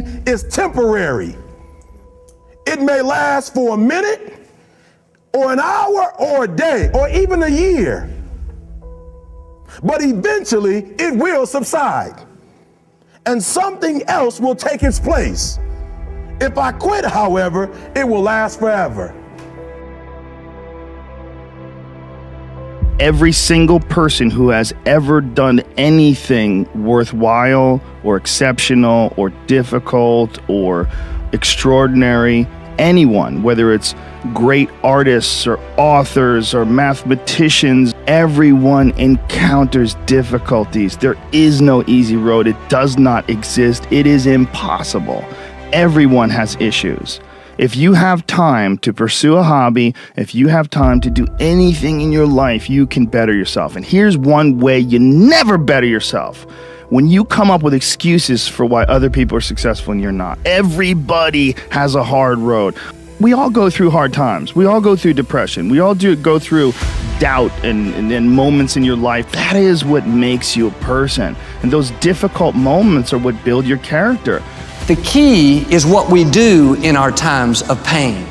pain is temporary. It may last for a minute, or an hour, or a day, or even a year. But eventually, it will subside, and something else will take its place. If I quit, however, it will last forever. Every single person who has ever done anything worthwhile or exceptional or difficult or extraordinary, anyone, whether it's great artists or authors or mathematicians, everyone encounters difficulties. There is no easy road. It does not exist. It is impossible. Everyone has issues. If you have time to pursue a hobby, if you have time to do anything in your life, you can better yourself. And here's one way you never better yourself. When you come up with excuses for why other people are successful and you're not. Everybody has a hard road. We all go through hard times. We all go through depression. We all go through doubt and moments in your life. That is what makes you a person. And those difficult moments are what build your character. The key is what we do in our times of pain.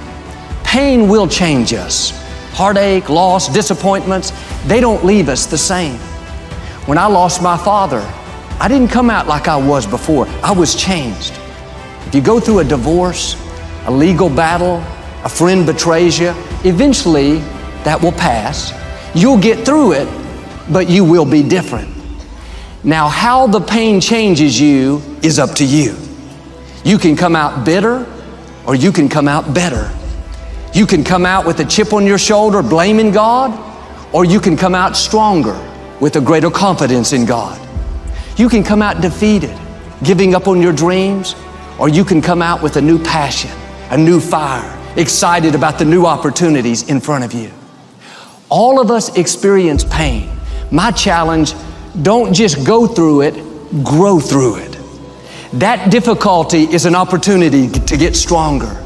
Pain will change us. Heartache, loss, disappointments, they don't leave us the same. When I lost my father, I didn't come out like I was before. I was changed. If you go through a divorce, a legal battle, a friend betrays you, eventually that will pass. You'll get through it, but you will be different. Now, how the pain changes you is up to you. You can come out bitter, or you can come out better. You can come out with a chip on your shoulder blaming God, or you can come out stronger with a greater confidence in God. You can come out defeated, giving up on your dreams, or you can come out with a new passion, a new fire, excited about the new opportunities in front of you. All of us experience pain. My challenge, don't just go through it, grow through it. That difficulty is an opportunity to get stronger,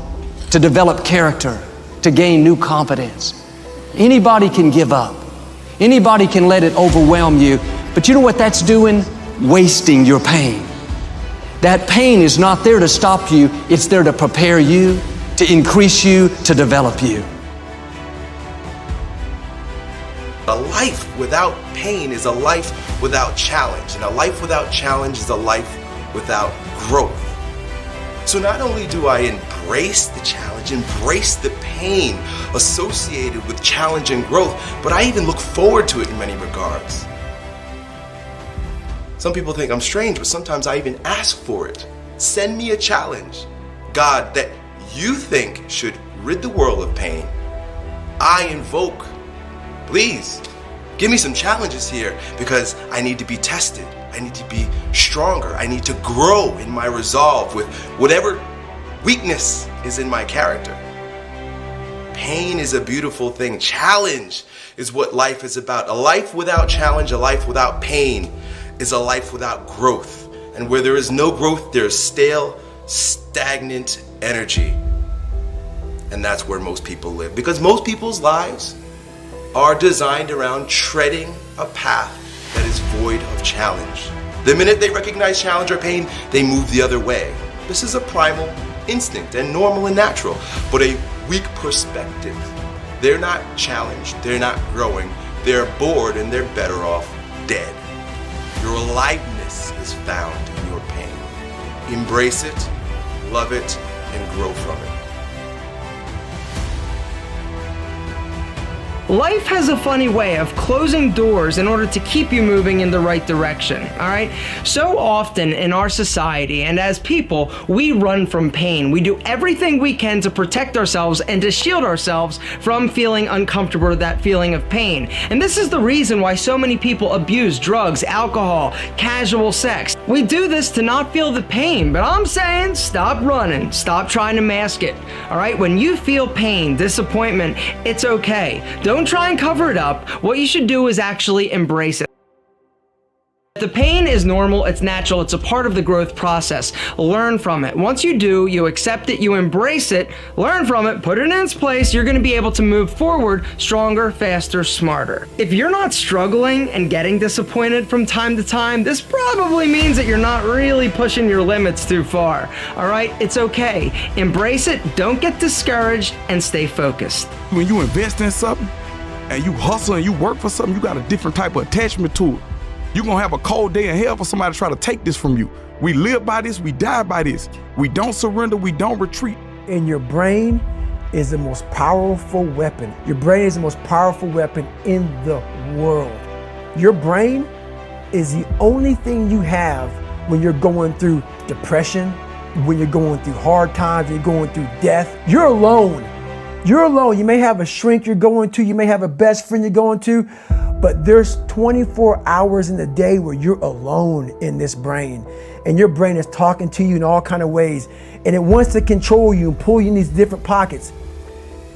to develop character, to gain new confidence. Anybody can give up. Anybody can let it overwhelm you. But you know what that's doing? Wasting your pain. That pain is not there to stop you. It's there to prepare you, to increase you, to develop you. A life without pain is a life without challenge. And a life without challenge is a life without growth. So not only do I embrace the challenge, embrace the pain associated with challenge and growth, but I even look forward to it in many regards. Some people think I'm strange, but sometimes I even ask for it. Send me a challenge, God, that you think should rid the world of pain. I invoke, please, give me some challenges here because I need to be tested. I need to be stronger. I need to grow in my resolve with whatever weakness is in my character. Pain is a beautiful thing. Challenge is what life is about. A life without challenge, a life without pain is a life without growth. And where there is no growth, there's stale, stagnant energy. And that's where most people live. Because most people's lives are designed around treading a path that is void of challenge. The minute they recognize challenge or pain, they move the other way. This is a primal instinct and normal and natural, but a weak perspective. They're not challenged, they're not growing, they're bored and they're better off dead. Your aliveness is found in your pain. Embrace it, love it, and grow from it. Life has a funny way of closing doors in order to keep you moving in the right direction, all right? So often in our society and as people, we run from pain. We do everything we can to protect ourselves and to shield ourselves from feeling uncomfortable with that feeling of pain. And this is the reason why so many people abuse drugs, alcohol, casual sex. We do this to not feel the pain, but I'm saying stop running, stop trying to mask it, all right? When you feel pain, disappointment, it's okay. Don't try and cover it up. What you should do is actually embrace it. The pain is normal, it's natural, it's a part of the growth process. Learn from it. Once you do, you accept it, you embrace it, learn from it, put it in its place, you're gonna be able to move forward stronger, faster, smarter. If you're not struggling and getting disappointed from time to time, this probably means that you're not really pushing your limits too far. All right, it's okay. Embrace it, don't get discouraged, and stay focused. When you invest in something and you hustle and you work for something, you got a different type of attachment to it. You're gonna have a cold day in hell for somebody to try to take this from you. We live by this, we die by this. We don't surrender, we don't retreat. And your brain is the most powerful weapon. Your brain is the most powerful weapon in the world. Your brain is the only thing you have when you're going through depression, when you're going through hard times, when you're going through death. You're alone. You're alone. You may have a shrink you're going to, you may have a best friend you're going to, but there's 24 hours in the day where you're alone in this brain. And your brain is talking to you in all kinds of ways. And it wants to control you and pull you in these different pockets.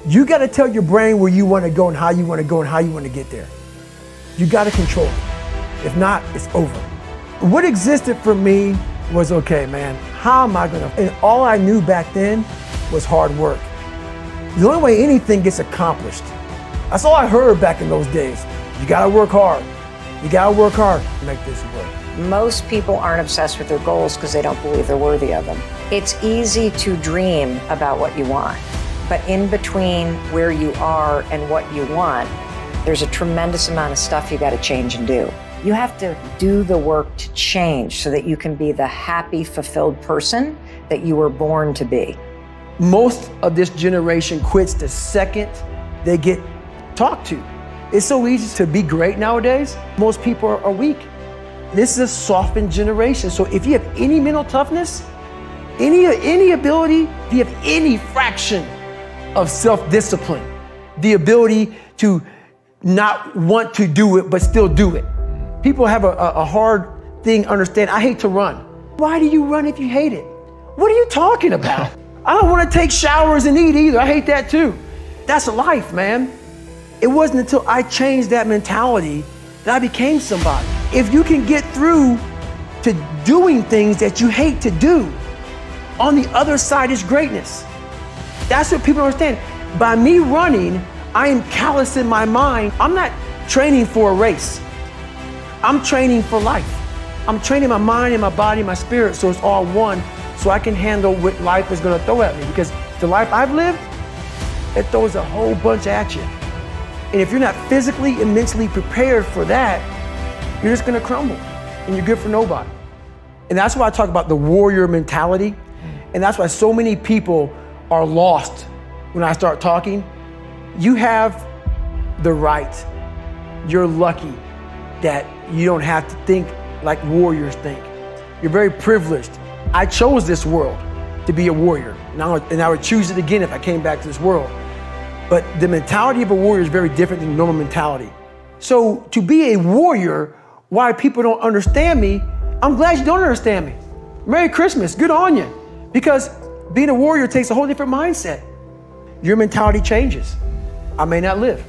You got to tell your brain where you want to go and how you want to go and how you want to get there. You got to control it. If not, it's over. What existed for me was, okay, man, how am I gonna? And all I knew back then was hard work. The only way anything gets accomplished. That's all I heard back in those days. You gotta work hard. You gotta work hard to make this work. Most people aren't obsessed with their goals because they don't believe they're worthy of them. It's easy to dream about what you want, but in between where you are and what you want, there's a tremendous amount of stuff you gotta change and do. You have to do the work to change so that you can be the happy, fulfilled person that you were born to be. Most of this generation quits the second they get talked to. It's so easy to be great nowadays. Most people are weak. This is a softened generation. So if you have any mental toughness, any ability, if you have any fraction of self-discipline, the ability to not want to do it but still do it. People have a hard thing understand. I hate to run. Why do you run if you hate it? What are you talking about? I don't want to take showers and eat either. I hate that too. That's life, man. It wasn't until I changed that mentality that I became somebody. If you can get through to doing things that you hate to do, on the other side is greatness. That's what people don't understand. By me running, I am callous in my mind. I'm not training for a race. I'm training for life. I'm training my mind and my body and my spirit so it's all one, so I can handle what life is gonna throw at me. Because the life I've lived, it throws a whole bunch at you. And if you're not physically and mentally prepared for that, you're just gonna crumble and you're good for nobody. And that's why I talk about the warrior mentality. And that's why so many people are lost when I start talking. You have the right, you're lucky that you don't have to think like warriors think. You're very privileged. I chose this world to be a warrior. And I would choose it again if I came back to this world. But the mentality of a warrior is very different than normal mentality. So to be a warrior, why people don't understand me, I'm glad you don't understand me. Merry Christmas, good on you. Because being a warrior takes a whole different mindset. Your mentality changes. I may not live.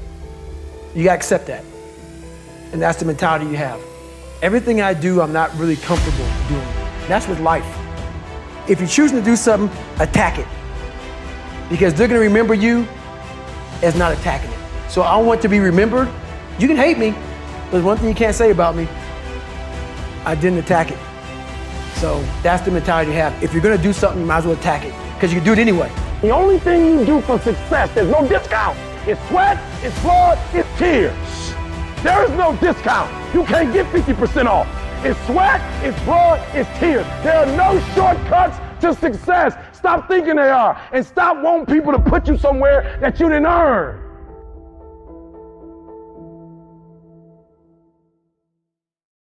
You gotta accept that. And that's the mentality you have. Everything I do, I'm not really comfortable doing. That's with life. If you're choosing to do something, attack it. Because they're gonna remember you as not attacking it. So I want to be remembered. You can hate me, but there's one thing you can't say about me. I didn't attack it. So that's the mentality you have. If you're gonna do something, you might as well attack it, because you can do it anyway. The only thing you do for success, there's no discount. It's sweat, it's blood, it's tears. There is no discount. You can't get 50% off. It's sweat, it's blood, it's tears. There are no shortcuts to success. Stop thinking they are, and stop wanting people to put you somewhere that you didn't earn.